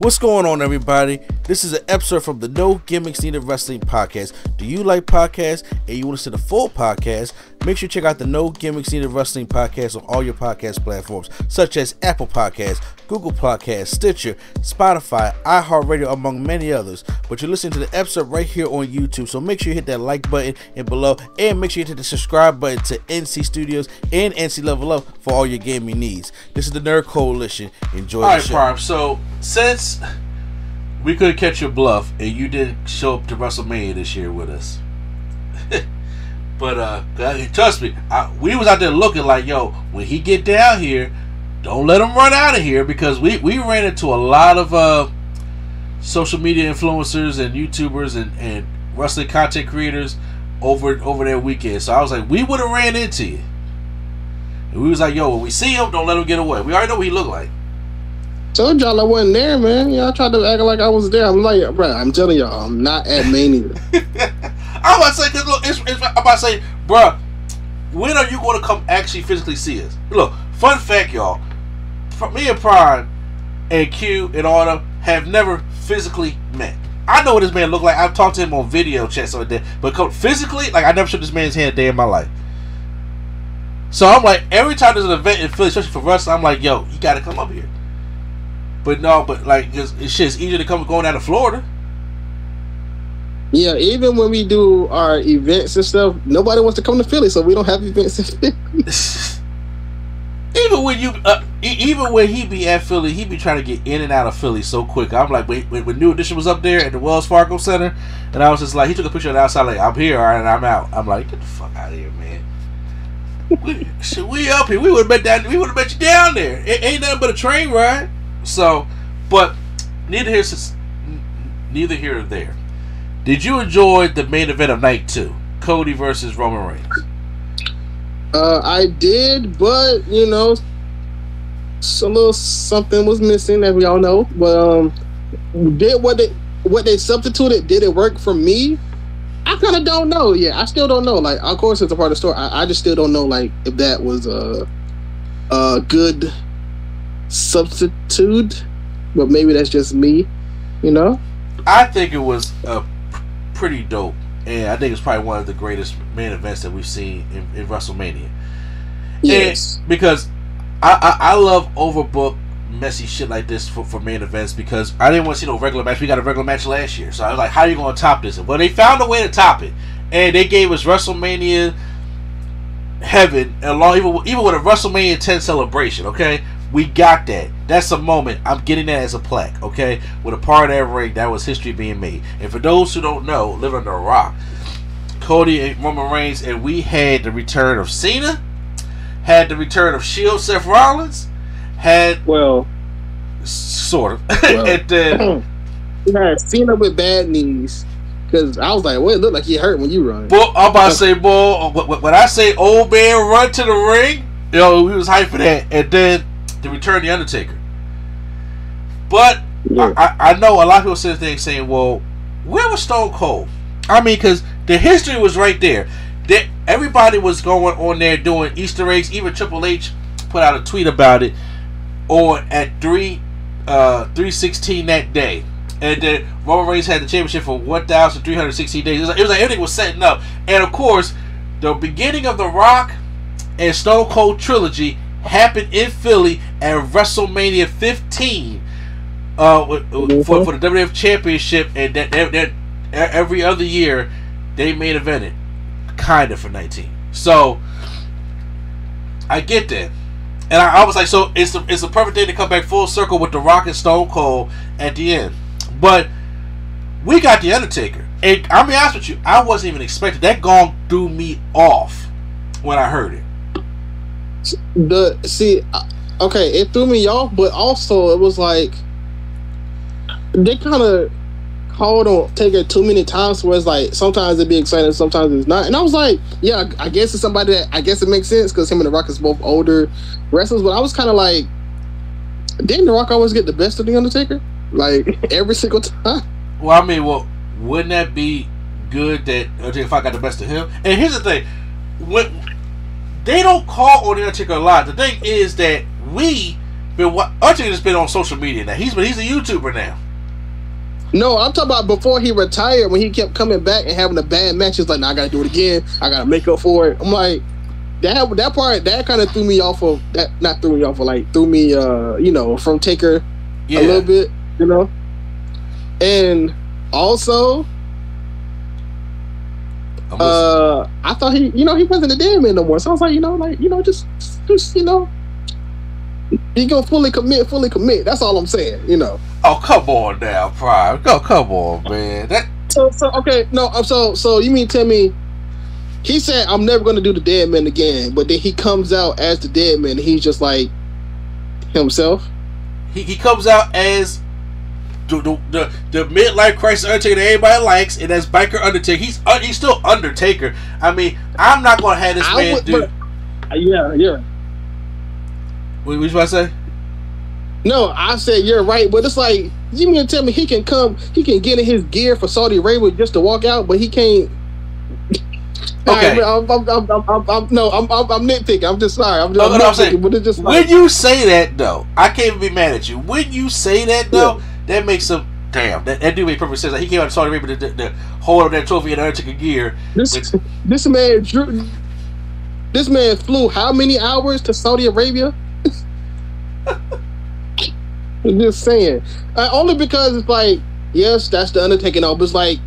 What's going on, everybody? This is an episode from the No Gimmicks Needed Wrestling podcast. Do you like podcasts and you want to see the full podcast? Make sure you check out the No Gimmicks Needed Wrestling podcast on all your podcast platforms, such as Apple Podcasts, Google Podcasts, Stitcher, Spotify, iHeartRadio, among many others. But you're listening to the episode right here on YouTube, so make sure you hit that like button and below, and make sure you hit the subscribe button to NC Studios and NC Level Up for all your gaming needs. This is the Nerd Coalition. Enjoy the show. All right, Prime. So, since we couldn't catch your bluff and you didn't show up to WrestleMania this year with us, but trust me, we was out there looking like, yo, when he get down here, don't let him run out of here, because we ran into a lot of social media influencers and YouTubers and wrestling content creators over their weekend. So I was like, we would have ran into you. And we was like, yo, when we see him, don't let him get away. We already know what he looked like. Told y'all I wasn't there, man. Y'all tried to act like I was there. I'm like, bro, I'm telling y'all, I'm not at Mania. I'm about to say, cause look, I'm about to say, bro, when are you going to come actually physically see us? Look, fun fact, y'all. Me and Prime and Q and all of them have never physically met. I know what this man look like. I've talked to him on video chat so like that, but physically, like, I never shook this man's hand a day in my life. So I'm like, every time there's an event in Philly, especially for wrestling, I'm like, yo, you got to come up here. But no, but like, it's easier to come going down to Florida. Yeah, even when we do our events and stuff, nobody wants to come to Philly, so we don't have events in Philly. Even when he be at Philly, he be trying to get in and out of Philly so quick. I'm like, when New Edition was up there at the Wells Fargo Center, and I was just like, he took a picture of the outside, like, I'm here, all right, and I'm out. I'm like, get the fuck out of here, man. we up here. We would have bet you down there. It ain't nothing but a train ride. So, but neither here nor there. Did you enjoy the main event of night 2, Cody versus Roman Reigns? I did, but you know, a little something was missing, as we all know. But did what they substituted? Did it work for me? I kind of don't know. Yeah, I still don't know. Like, of course, it's a part of the story. I just still don't know, like, if that was a good substitute, but maybe that's just me, you know. I think it was pretty dope, and I think it's probably one of the greatest main events that we've seen in WrestleMania. Yes, and because I love overbooked, messy shit like this for main events, because I didn't want to see no regular match. We got a regular match last year, so I was like, how are you going to top this? Well, they found a way to top it, and they gave us WrestleMania heaven, along even with a WrestleMania 10 celebration. Okay. We got that. That's a moment. I'm getting that as a plaque, okay? With a part of that ring, that was history being made. And for those who don't know, live under a rock, Cody and Roman Reigns, and we had the return of Cena, had the return of Shield, Seth Rollins, sort of. Well, and then we had Cena with bad knees, because I was like, well, it looked like he hurt when you run. Boy, I'm about to say, boy, when I say old man run to the ring, yo, we was hyped for that. And then to return the Undertaker. But yeah. I know a lot of people sit there saying, well, where was Stone Cold? I mean, because the history was right there. Everybody was going on there doing Easter eggs. Even Triple H put out a tweet about it at 3/16 that day. And then Roman Reigns had the championship for 1,316 days. It was like everything was setting up. And of course, the beginning of the Rock and Stone Cold trilogy happened in Philly at WrestleMania 15 for the WWF Championship, and that every other year they main evented, kind of, for 19. So I get that, and I was like, so it's the perfect thing to come back full circle with The Rock and Stone Cold at the end. But we got the Undertaker, and I'll be honest with you, I wasn't even expecting that. Gong threw me off when I heard it. Okay, it threw me off, but also it was like they kind of called on take it too many times, where it's like sometimes it'd be exciting, sometimes it's not. And I was like, yeah, I guess it's somebody that I guess it makes sense, because him and The Rock is both older wrestlers. But I was kind of like, didn't The Rock always get the best of the Undertaker, like, every single time? Well, I mean, wouldn't that be good that if I got the best of him? And here's the thing, when they don't call on the Undertaker a lot. The thing is that we Undertaker just been on social media now. He's a YouTuber now. No, I'm talking about before he retired, when he kept coming back and having the bad matches. Like, nah, I gotta do it again. I gotta make up for it. I'm like, that part kind of threw me off of that. Not threw me off of, like, threw me, from Taker a little bit, And also, I thought he wasn't a dead man no more. So I was like, just he gonna fully commit. That's all I'm saying, Oh, come on now, Prime. Come on, man. So you mean tell me he said I'm never gonna do the dead man again, but then he comes out as the dead man and he's just like himself? He comes out as the midlife crisis Undertaker that everybody likes, and that's Biker Undertaker. He's still Undertaker. I mean, I'm not gonna have this man do. Yeah. What you about to say? No, I said you're right, but it's like, you mean to tell me he can get in his gear for Saudi Arabia just to walk out, but he can't. Okay. I'm nitpicking. I'm just sorry. I'm saying, but it's just like, when you say that though, I can't even be mad at you. When you say that though, that makes him damn. That do make perfect sense. Like, he came out to Saudi Arabia to hold up that trophy in Undertaker gear. This man flew how many hours to Saudi Arabia? I'm just saying. Only because it's like, yes, that's the Undertaker, but it's like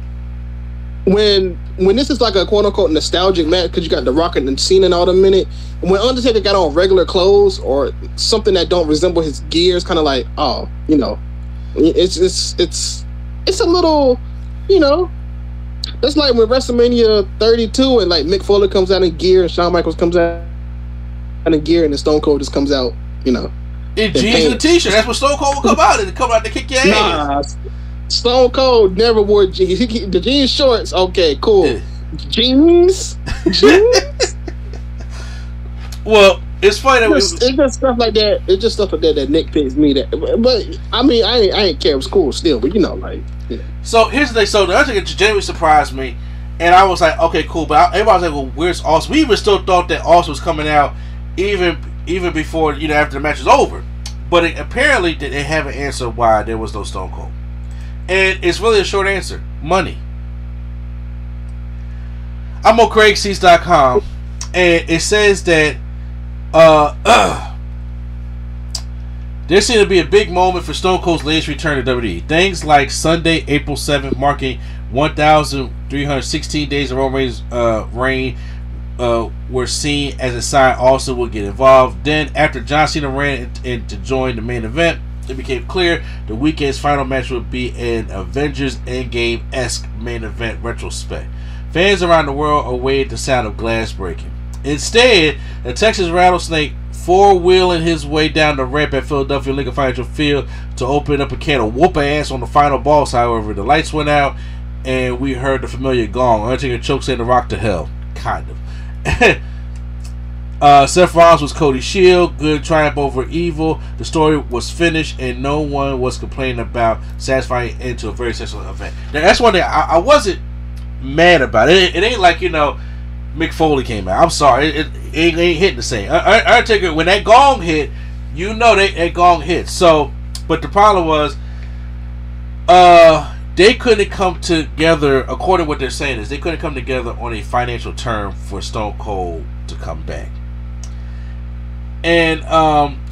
when this is like a quote unquote nostalgic match because you got The Rock and Cena and all them in it. When Undertaker got on regular clothes or something that don't resemble his gear, it's kind of like, it's a little, it's like when WrestleMania 32 and like Mick Foley comes out in gear and Shawn Michaels comes out in gear and the Stone Cold just comes out, in jeans and a t-shirt. That's what Stone Cold will come out and come out to kick your ass. Stone Cold never wore jeans. The jeans shorts, okay, cool. Yeah. Jeans. Well, it's funny that it's just stuff like that. It's just stuff like that nitpicks me. But I mean, I ain't care. It was cool still, but yeah. So here's the thing. So the Undertaker genuinely surprised me, and I was like, okay, cool. But everybody was like, well, where's Austin? We even still thought that Austin was coming out even before, after the match was over. But apparently they haven't answered why there was no Stone Cold. And it's really a short answer. Money. I'm on CraigSeats.com, and it says that there seemed to be a big moment for Stone Cold's latest return to WWE. Things like Sunday, April 7th, marking 1,316 days of Roman Reigns' reign, were seen as a sign Austin would get involved. Then, after John Cena ran in to join the main event, it became clear the weekend's final match would be an Avengers Endgame-esque main event retrospect. Fans around the world awaited the sound of glass breaking. Instead, the Texas Rattlesnake four-wheeling his way down the ramp at Philadelphia Lincoln Financial Field to open up a can of whoop ass on the final boss. However, the lights went out and we heard the familiar gong. Undertaker chokes in The Rock to hell. Kind of. Seth Rollins was Cody's shield. Good triumph over evil. The story was finished and no one was complaining about satisfying end to a very successful event. Now, that's one thing I wasn't mad about. It ain't like, Mick Foley came out. I'm sorry. It ain't hitting the same. Undertaker, when that gong hit, that gong hit. So, but the problem was, they couldn't come together, according to what they're saying, is they couldn't come together on a financial term for Stone Cold to come back. And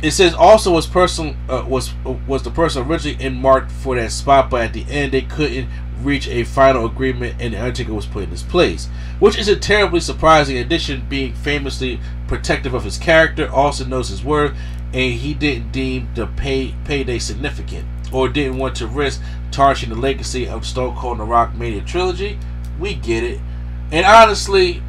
it says also was the person originally earmarked for that spot, but at the end they couldn't reach a final agreement and the Undertaker was put in his place, which isn't terribly surprising. In addition, being famously protective of his character, Austin knows his worth, and he didn't deem the payday significant or didn't want to risk tarnishing the legacy of Stone Cold and The Rock Mania trilogy. We get it. And honestly,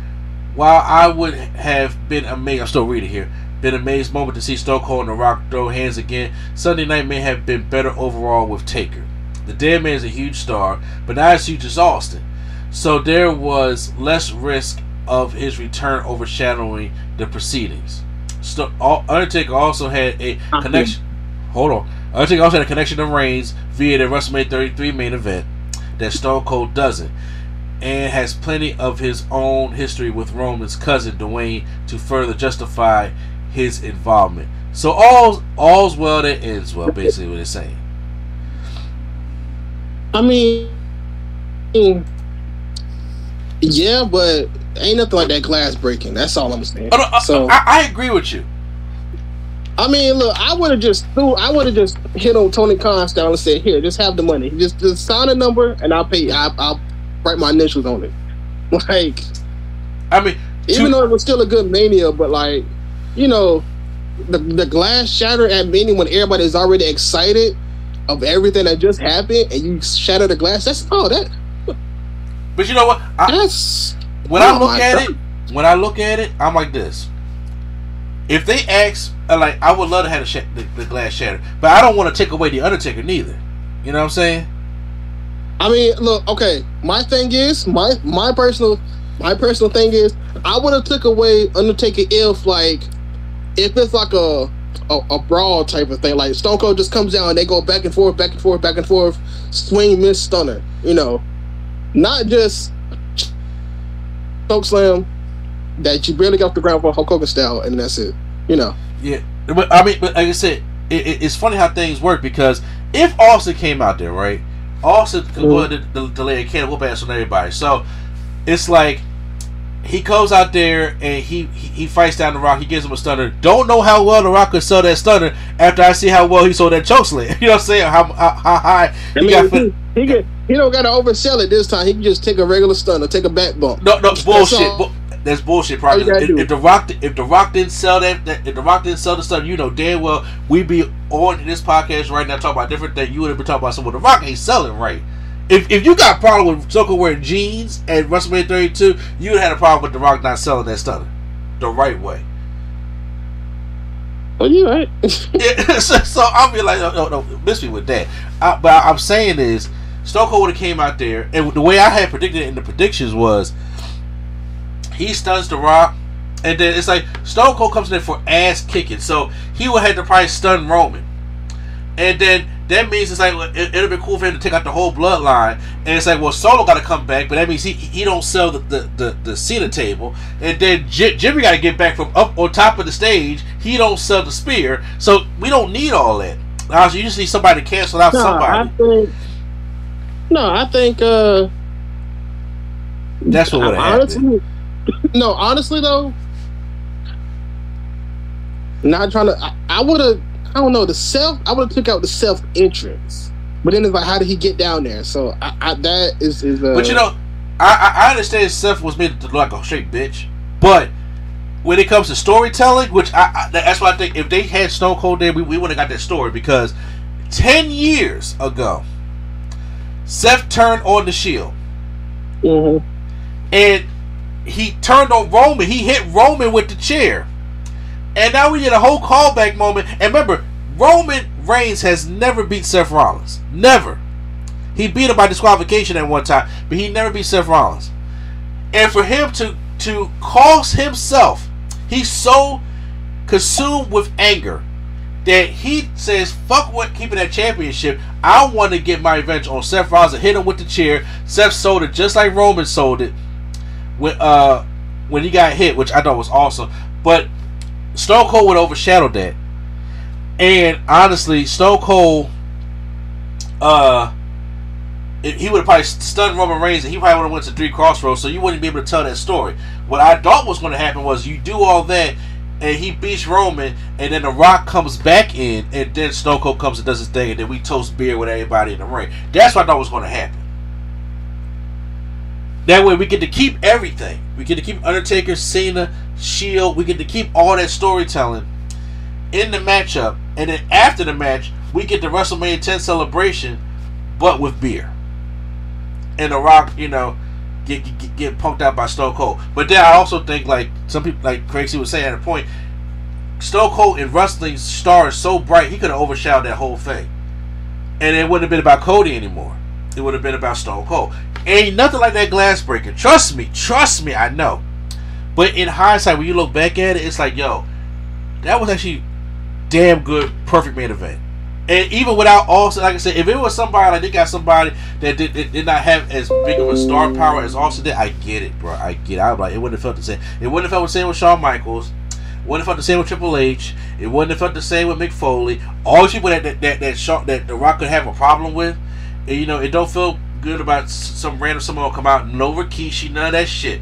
while I would have been amazed, I'm still reading here, been amazed moment to see Stone Cold and The Rock throw hands again, Sunday night may have been better overall with Taker. The Dead Man is a huge star, but not as huge as Austin, so there was less risk of his return overshadowing the proceedings. Undertaker also had a connection. Undertaker also had a connection to Reigns via the WrestleMania 33 main event that Stone Cold doesn't, and has plenty of his own history with Roman's cousin Dwayne to further justify his involvement. So all's well that ends well, basically what it's saying. I mean, yeah, but ain't nothing like that glass breaking. That's all I'm saying. Oh, no, so I agree with you. I mean, look, I would have just hit on Tony Khan style and said, "Here, just have the money. Just sign a number, and I'll pay. I'll write my initials on it." Like, I mean, even though it was still a good Mania, but like, you know, the glass shatter at Mania when everybody is already excited of everything that just happened, and you shatter the glass. That's that. But you know what? When I look at it, I'm like this. If they ask, like, I would love to have the glass shattered, but I don't want to take away the Undertaker neither. You know what I'm saying? I mean, look, okay. My thing is, my personal thing is, I would have took away Undertaker if it's like a brawl type of thing, like Stone Cold just comes down and they go back and forth, swing, miss, stunner. You know, not just choke slam that you barely got off the ground for Hulk Hogan style, and that's it. You know. Yeah, but I mean, like I said, it's funny how things work, because if Austin came out there, right, Austin could go ahead and delay a can whoop ass on everybody. So it's like he goes out there and he fights down The Rock. He gives him a stunner. Don't know how well The Rock could sell that stunner after I see how well he sold that choke slam. You know what I'm saying? How high he got. He don't got to oversell it this time. He can just take a regular stunner, take a back bump. No, bullshit. That's bullshit. Probably if the Rock didn't sell the stuff, you know damn well we'd be on this podcast right now talking about different things. You would have been talking about something The Rock ain't selling right. If you got a problem with Stone Cold wearing jeans at WrestleMania 32, you would have had a problem with The Rock not selling that stunner the right way. Oh, you right? Yeah, so I'll be like, no, miss me with that. But I'm saying is, Stone Cold would have came out there, and the way I had predicted it in the predictions was, he stuns The Rock, and then it's like Stone Cold comes in there for ass kicking, so he would have to probably stun Roman, and then that means it's like it'll be cool for him to take out the whole bloodline, and it's like, well, Solo got to come back, but that means he don't sell the Cena table, and then Jimmy got to get back from up on top of the stage. He don't sell the spear, so we don't need all that. You just need somebody to cancel out somebody. I think that's what would have happened. No, honestly though, not trying to. I would have. I don't know I would have took out the self entrance, but then it's like, how did he get down there? So that is. But you know, I understand Seth was made to look like a straight bitch, but when it comes to storytelling, which that's why I think if they had Stone Cold there, we would have got that story, because 10 years ago, Seth turned on the Shield, and he turned on Roman. He hit Roman with the chair. And now we get a whole callback moment. And remember, Roman Reigns has never beat Seth Rollins. Never. He beat him by disqualification at one time, but he never beat Seth Rollins. And for him to cost himself, he's so consumed with anger that he says, fuck what keeping that championship. I want to get my revenge on Seth Rollins and hit him with the chair. Seth sold it just like Roman sold it when he got hit, which I thought was awesome. But Stone Cold would overshadow that. And honestly, Stone Cold, he would have probably stunned Roman Reigns, and he probably would have went to 3 Crossroads, so you wouldn't be able to tell that story. What I thought was going to happen was you do all that, and he beats Roman, and then The Rock comes back in, and then Stone Cold comes and does his thing, and then we toast beer with everybody in the ring. That's what I thought was going to happen. That way we get to keep everything. We get to keep Undertaker, Cena, Shield. We get to keep all that storytelling in the matchup. And then after the match, we get the WrestleMania 10 celebration, but with beer. And The Rock, you know, get punked out by Stone Cold. But then I also think, like some people, like Crazy was saying at a point, Stone Cold in wrestling star is so bright, he could have overshadowed that whole thing. And it wouldn't have been about Cody anymore. It would have been about Stone Cold. Ain't nothing like that glass breaker. Trust me, I know. But in hindsight, when you look back at it, it's like, yo, that was actually damn good, perfect main event. And even without Austin, like I said, if it was somebody, like they got somebody that did not have as big of a star power as Austin did, I get it, bro. I get it. I was like, it wouldn't have felt the same. It wouldn't have felt the same with Shawn Michaels. wouldn't have felt the same with Triple H. It wouldn't have felt the same with Mick Foley. All these people that The Rock could have a problem with, and, you know, it don't feel good about some random someone will come out, no Rikishi, none of that shit.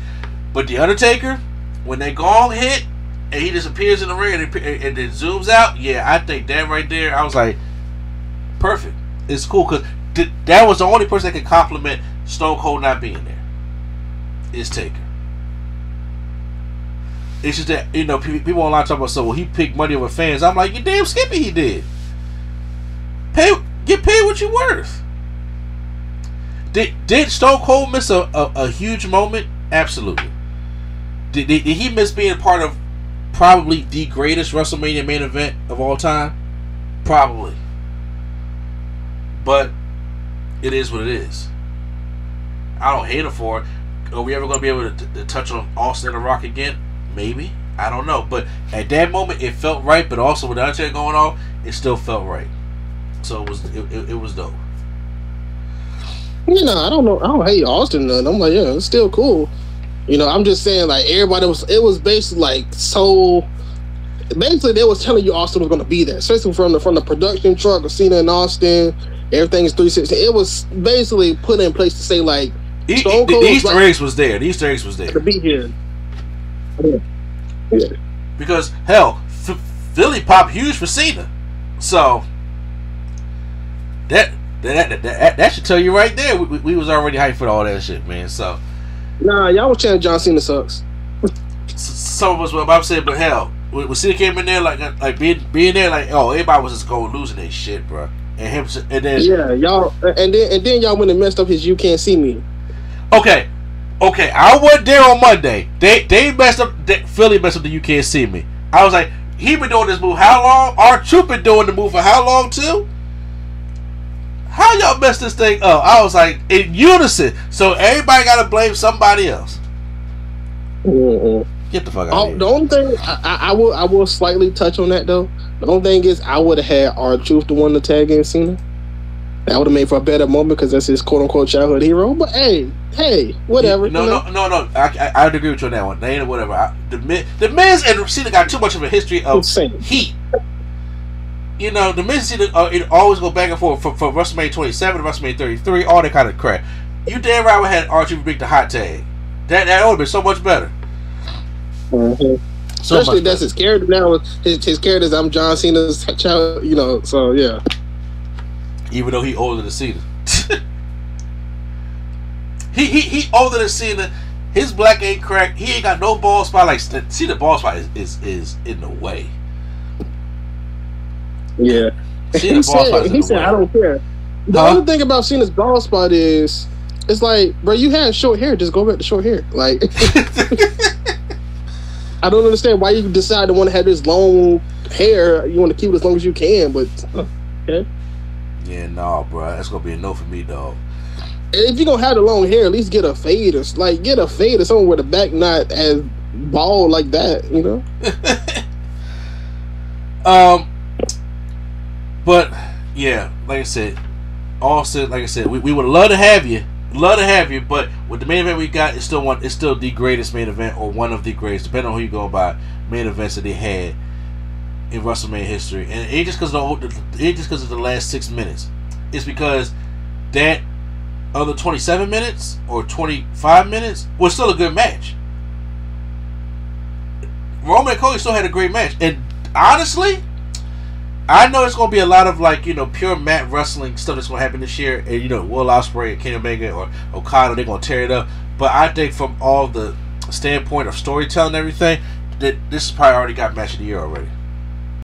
But The Undertaker, when they gong hit and he disappears in the ring and then zooms out, yeah, I think that right there, I was like, perfect. It's cool because that was the only person that could compliment Stone Cold not being there. Is Taker. It's just that, you know, people online talk about, so, well, he picked money over fans. I'm like, you damn skippy he did. Get paid what you're worth. Did Stone Cold miss a huge moment? Absolutely. Did he miss being part of probably the greatest WrestleMania main event of all time? Probably. But it is what it is. I don't hate him for it. Are we ever going to be able to touch on Austin and The Rock again? Maybe. I don't know. But at that moment, it felt right. But also with the Undertaker going on, it still felt right. So it was dope. You know, I don't know. I don't hate Austin none. I'm like, yeah, it's still cool. You know, I'm just saying, like, everybody it was basically like so. Basically, they was telling you Austin was going to be there, especially from the production truck of Cena and Austin. Everything's 360. It was basically put in place to say, like, Stone Cold the Easter eggs was there. The Easter eggs was there to be here. Yeah. Because hell, Philly popped huge for Cena, so that should tell you right there. We was already hyped for all that shit, man. So nah, y'all was chanting John Cena sucks. Some of us were about to say, but hell, when Cena came in there, like being there, like, oh, everybody was just going losing their shit, bro. And then yeah, y'all, and then y'all went and messed up his "You Can't See Me." Okay, I wasn't there on Monday. They messed up. Philly messed up the "You Can't See Me." I was like, he been doing this move how long? R-Truth been doing the move for how long too? How y'all messed this thing up? I was like, in unison. So everybody got to blame somebody else. Mm-hmm. Get the fuck out of here. The only thing I will slightly touch on that though. The only thing is, I would have had R-Truth the one to tag in Cena. That would have made for a better moment because that's his quote unquote childhood hero. But hey, whatever. No. I'd agree with you on that one. They ain't whatever. The Miz and Cena got too much of a history of heat. You know, the Miz and Cena it always go back and forth from WrestleMania 27 to WrestleMania 33, all that kind of crap. You damn right would have had R-Truth make the hot tag. That would have been so much better. Mm-hmm. So especially that's his character now. His character is I'm John Cena's child. You know, so yeah. Even though he older than Cena, he older than Cena. His black ain't cracked. He ain't got no ball spot like Cena. Ball spot is in the way. Yeah. He said I don't care. The only thing about Cena's ball spot is it's like, bro, you had short hair. Just go back to short hair. Like, I don't understand why you decide to want to have this long hair. You want to keep it as long as you can, but okay. Yeah, nah, bro. That's gonna be a no for me, dog. And if you're gonna have the long hair, at least get a fade or something where the back not as bald like that, you know. But yeah, like I said, Austin, like I said, we would love to have you, but with the main event we got, it's still the greatest main event or one of the greatest, depending on who you go by, main events that they had in WrestleMania history. And it ain't just because of the last 6 minutes. It's because that other 27 minutes or 25 minutes was still a good match. Roman and Cody still had a great match. And honestly, I know it's going to be a lot of, like, you know, pure mat wrestling stuff that's going to happen this year. And, you know, Will Ospreay, Kenny Omega, or Okada, they're going to tear it up. But I think from all the standpoint of storytelling and everything, that this probably already got match of the year already.